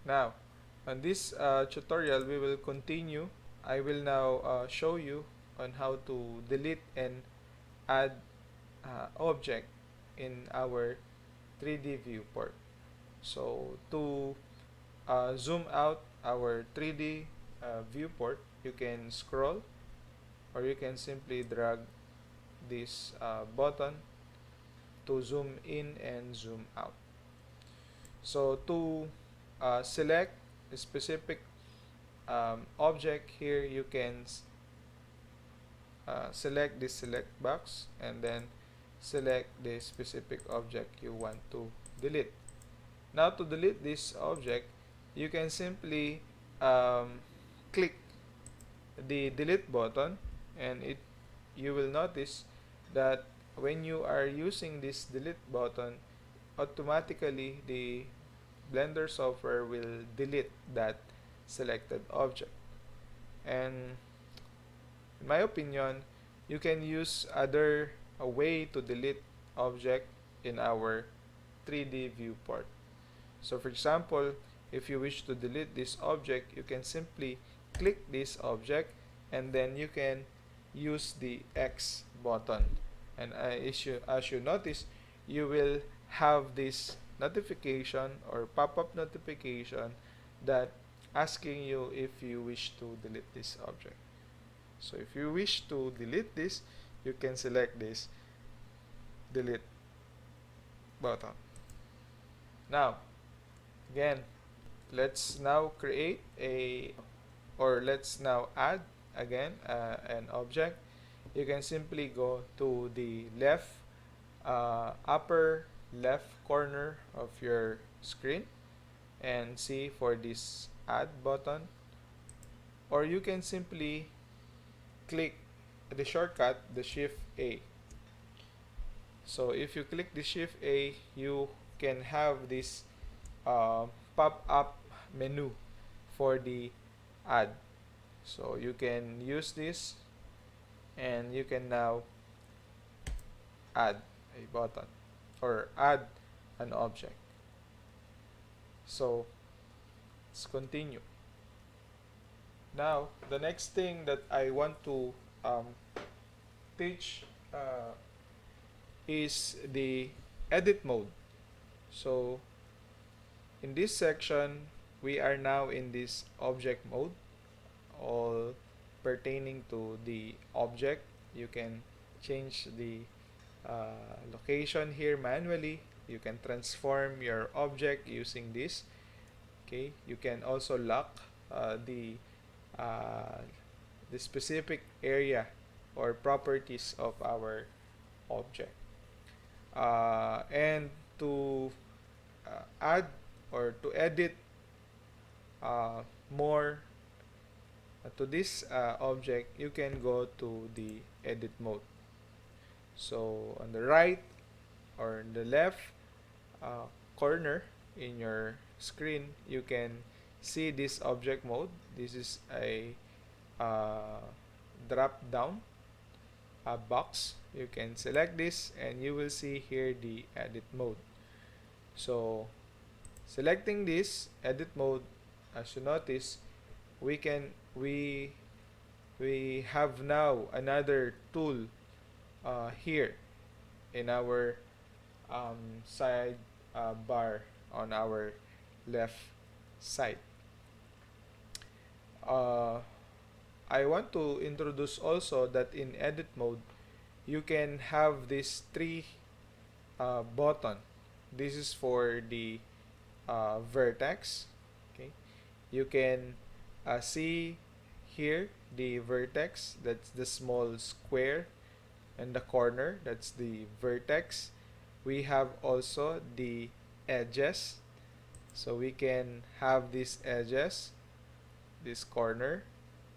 Now, on this tutorial, we will continue. I will now show you on how to delete and add object in our 3D viewport. So to zoom out our 3D viewport, you can scroll or you can simply drag this button to zoom in and zoom out. So to select a specific object here, you can select this select box and then select the specific object you want to delete. Now to delete this object, you can simply click the delete button, and you will notice that when you are using this delete button, automatically the Blender software will delete that selected object. And in my opinion, you can use other a way to delete object in our 3D viewport. So for example, if you wish to delete this object, you can simply click this object and then you can use the X button. And as you notice, you will have this notification or pop-up notification that asking you if you wish to delete this object. So if you wish to delete this, you can select this delete button. Now, again, let's now create let's now add again an object. You can simply go to the left upper left corner of your screen and see for this add button, or you can simply click the shortcut, the shift A. So if you click the shift A, you can have this pop-up menu for the add. So you can use this and you can now add a button or add an object. So let's continue. Now the next thing that I want to teach is the edit mode. So in this section, we are now in this object mode, all pertaining to the object. You can change the location here manually. You can transform your object using this. Okay, you can also lock the specific area or properties of our object. And to add or to edit more to this object, you can go to the edit mode. So on the right or on the left corner in your screen, you can see this object mode. This is a drop down box. You can select this and you will see here the edit mode. So selecting this edit mode, as you notice, we have now another tool here in our side bar on our left side. I want to introduce also that in edit mode, you can have this three button. This is for the vertex. Okay, you can see here the vertex, that's the small square, and the corner, that's the vertex. We have also the edges, so we can have these edges, this corner,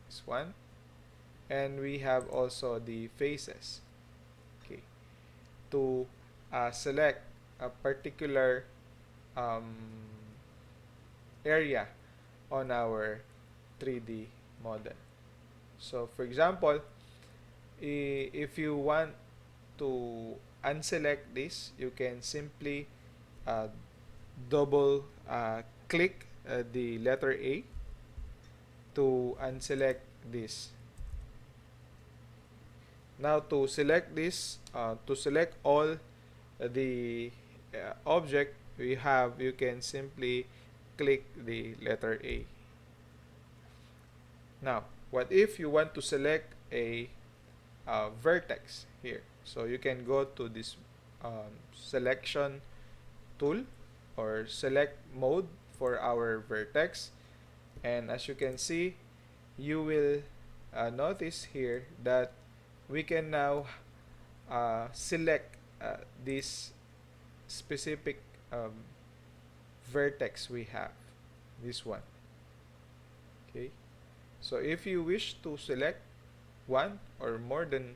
this one, and we have also the faces. Okay, to select a particular area on our 3D model. So for example, if you want to unselect this, you can simply double click the letter A to unselect this. Now to select this, to select all the object we have, you can simply click the letter A. Now, what if you want to select a vertex here? So you can go to this selection tool or select mode for our vertex, and as you can see, you will notice here that we can now select this specific vertex we have, this one. Okay, so if you wish to select one or more than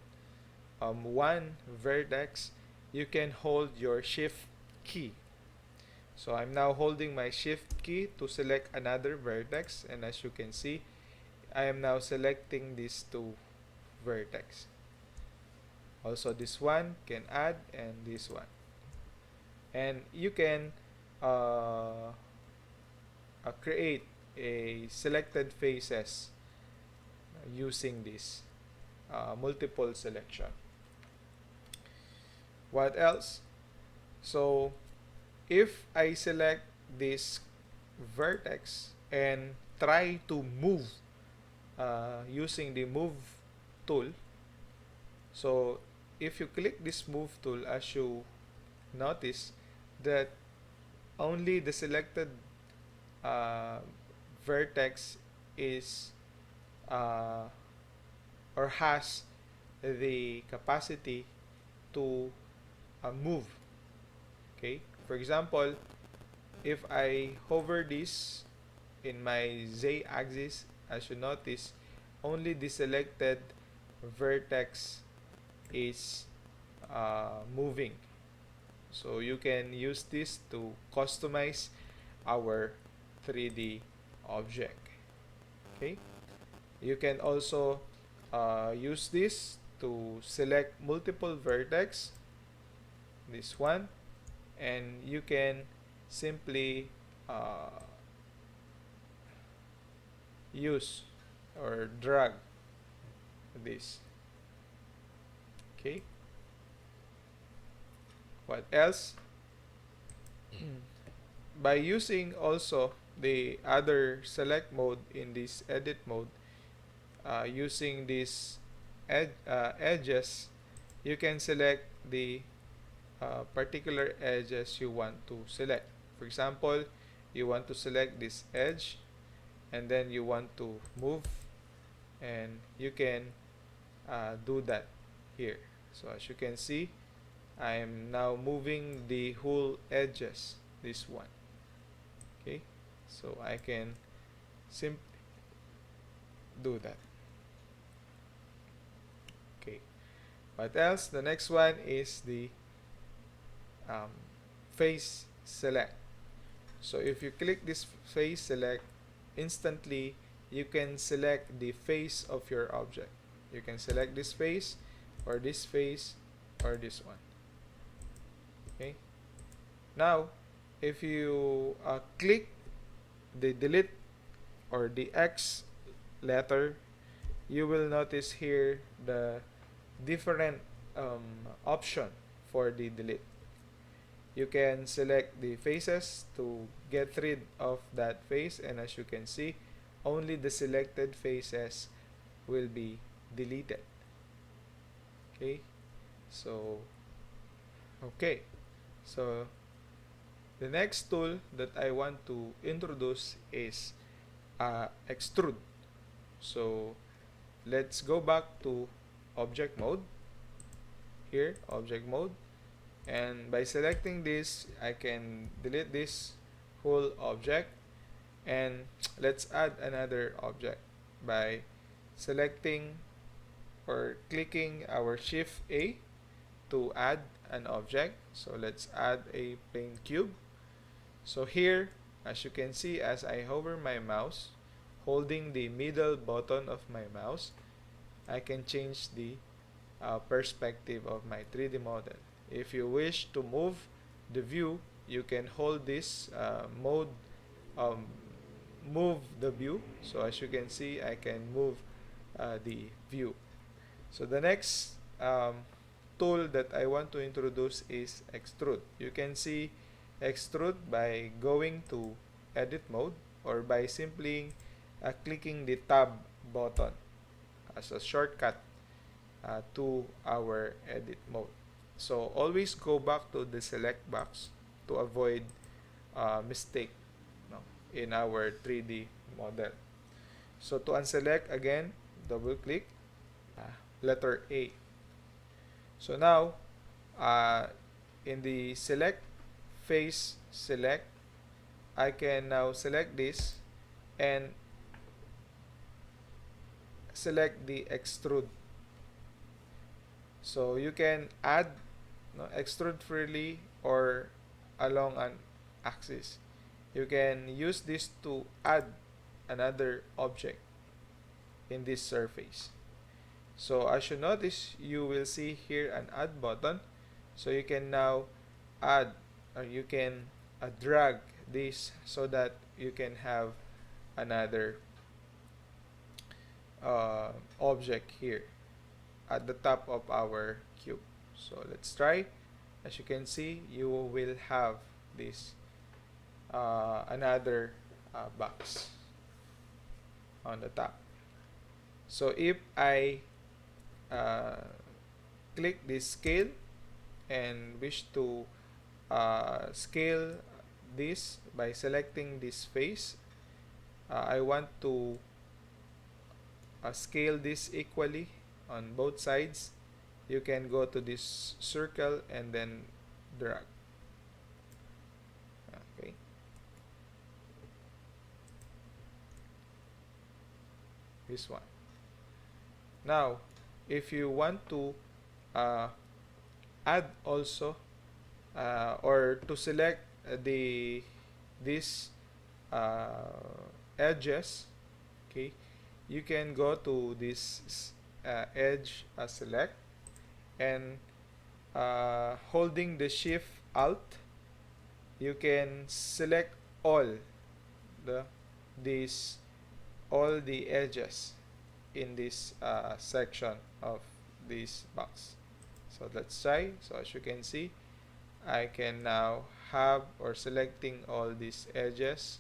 one vertex, you can hold your shift key. So I'm now holding my shift key to select another vertex, and as you can see, I am now selecting these two vertex. Also this one can add, and this one. And you can create a selected faces using this multiple selection. What else? So if I select this vertex and try to move using the move tool, so if you click this move tool, as you notice that only the selected vertex is or has the capacity to move. Okay, for example, if I hover this in my Z axis, as you notice, only the selected vertex is moving. So you can use this to customize our 3D object. Okay, you can also use this to select multiple vertex, this one, and you can simply use or drag this. Okay, what else? By using also the other select mode in this edit mode, using these edges, you can select the particular edges you want to select. For example, you want to select this edge, and then you want to move, and you can do that here. So as you can see, I am now moving the whole edges, this one. Okay, so I can simply do that. Okay, what else? The next one is the face select. So if you click this face select, instantly you can select the face of your object. You can select this face or this face or this one. Okay, now if you click the delete or the X letter, you will notice here the different option for the delete. You can select the faces to get rid of that face, and as you can see, only the selected faces will be deleted. Okay, so the next tool that I want to introduce is extrude. So let's go back to object mode. Here, object mode, and by selecting this, I can delete this whole object, and let's add another object by selecting or clicking our shift A to add an object. So let's add a plane cube. So here, as you can see, as I hover my mouse, holding the middle button of my mouse, I can change the perspective of my 3D model. If you wish to move the view, you can hold this mode move the view. So as you can see, I can move the view. So the next tool that I want to introduce is extrude. You can see extrude by going to edit mode or by simply clicking the tab button as a shortcut to our edit mode. So always go back to the select box to avoid mistake, no, in our 3D model. So to unselect again, double click letter A. So now uh, in the select face select, I can now select this and select the extrude. So you can add, no, extrude freely or along an axis. You can use this to add another object in this surface. So as you notice, you will see here an add button. So you can now add, or you can drag this so that you can have another object here at the top of our cube. So let's try. As you can see, you will have this another box on the top. So if I click this scale and wish to scale this by selecting this face, I want to scale this equally on both sides. You can go to this circle and then drag. Okay. This one. Now, if you want to add also or to select these edges, okay, you can go to this edge select and holding the shift alt, you can select all all the edges in this section of this box. So let's try. So as you can see, I can now have or selecting all these edges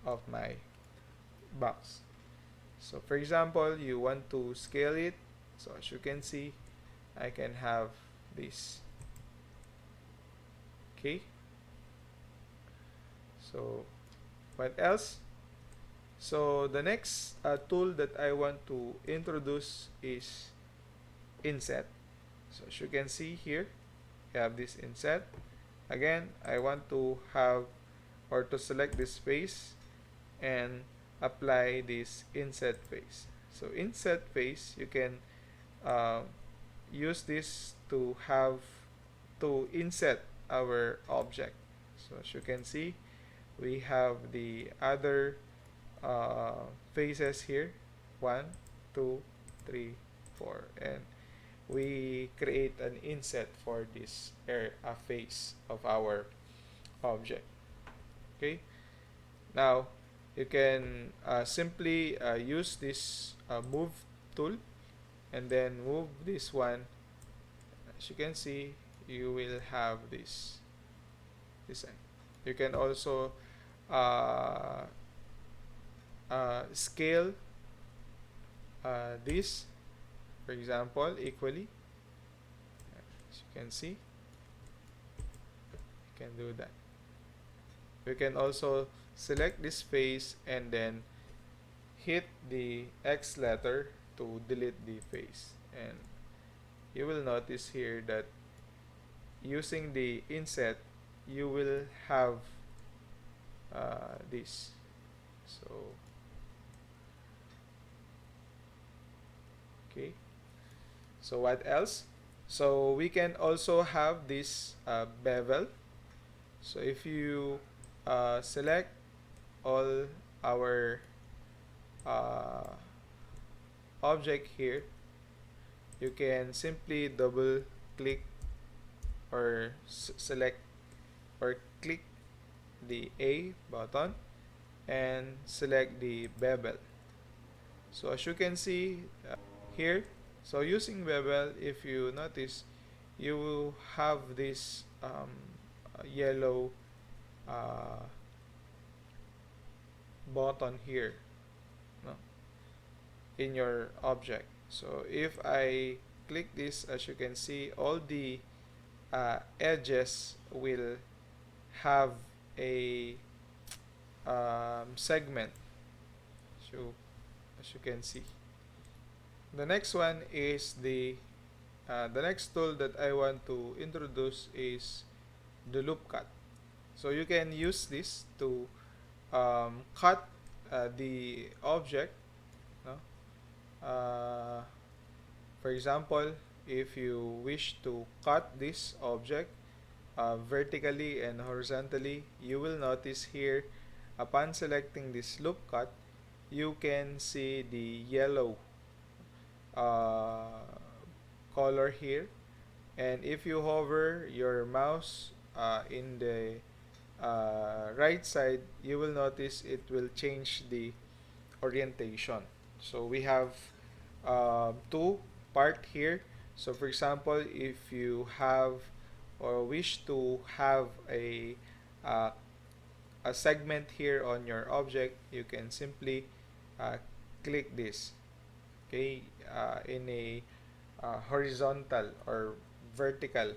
of my box. So for example, you want to scale it. So as you can see, I can have this. Okay. So what else? So the next tool that I want to introduce is Inset. So as you can see here, we have this Inset. Again, I want to have or to select this face and apply this Inset face. So Inset face, you can use this to have to inset our object. So as you can see, we have the other faces here, 1, 2, 3, 4, and we create an inset for this face of our object. Okay, now you can simply use this move tool and then move this one. As you can see, you will have this design. You can also scale this, for example, equally. As you can see, you can do that. You can also select this face and then hit the X letter to delete the face, and you will notice here that using the inset you will have this. So okay, so what else? So we can also have this bevel. So if you select all our object here, you can simply double click or select or click the A button and select the bevel. So as you can see here, so using bevel, if you notice, you will have this yellow uh, button here, no, in your object. So if I click this, as you can see, all the edges will have a segment. So as you can see, the next one is the next tool that I want to introduce is the loop cut. So you can use this to cut the object, no? For example, if you wish to cut this object vertically and horizontally, you will notice here, upon selecting this loop cut, you can see the yellow uh, color here. And if you hover your mouse in the right side, you will notice it will change the orientation. So we have two part here. So for example, if you have or wish to have uh, a segment here on your object, you can simply uh, click this, okay, in a horizontal or vertical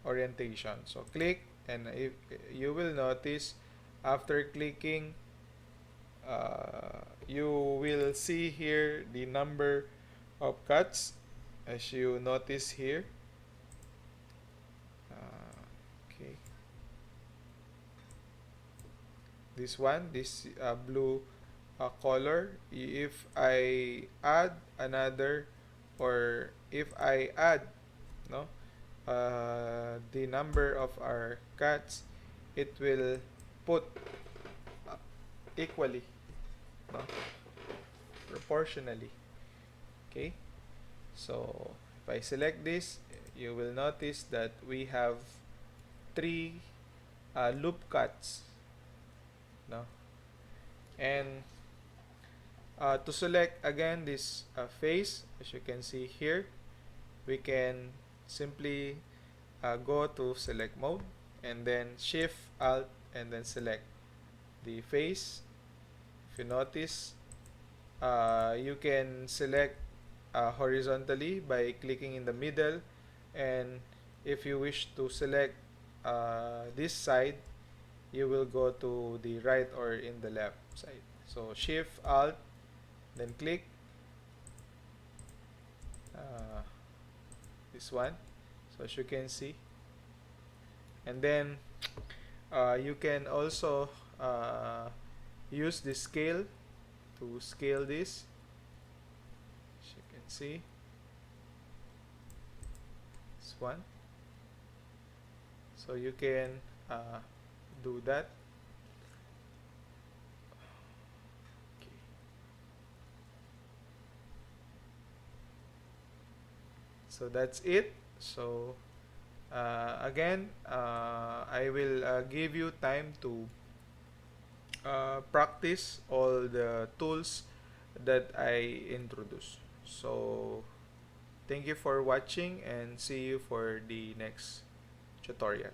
orientation. So click, and if you will notice, after clicking, you will see here the number of cuts, as you notice here. Okay, this one, this blue color. If I add another, or if I add, no, the number of our cuts, it will put uh, equally, no, proportionally. Okay, so if I select this, you will notice that we have three loop cuts, no, and to select again this face, as you can see here, we can simply go to select mode, and then shift alt and then select the face. If you notice, you can select horizontally by clicking in the middle, and if you wish to select this side, you will go to the right or in the left side. So shift alt then click uh, this one, so as you can see, and then you can also use the scale to scale this, as you can see, this one. So you can do that. Okay. So that's it. So again, I will give you time to practice all the tools that I introduced. So thank you for watching, and see you for the next tutorial.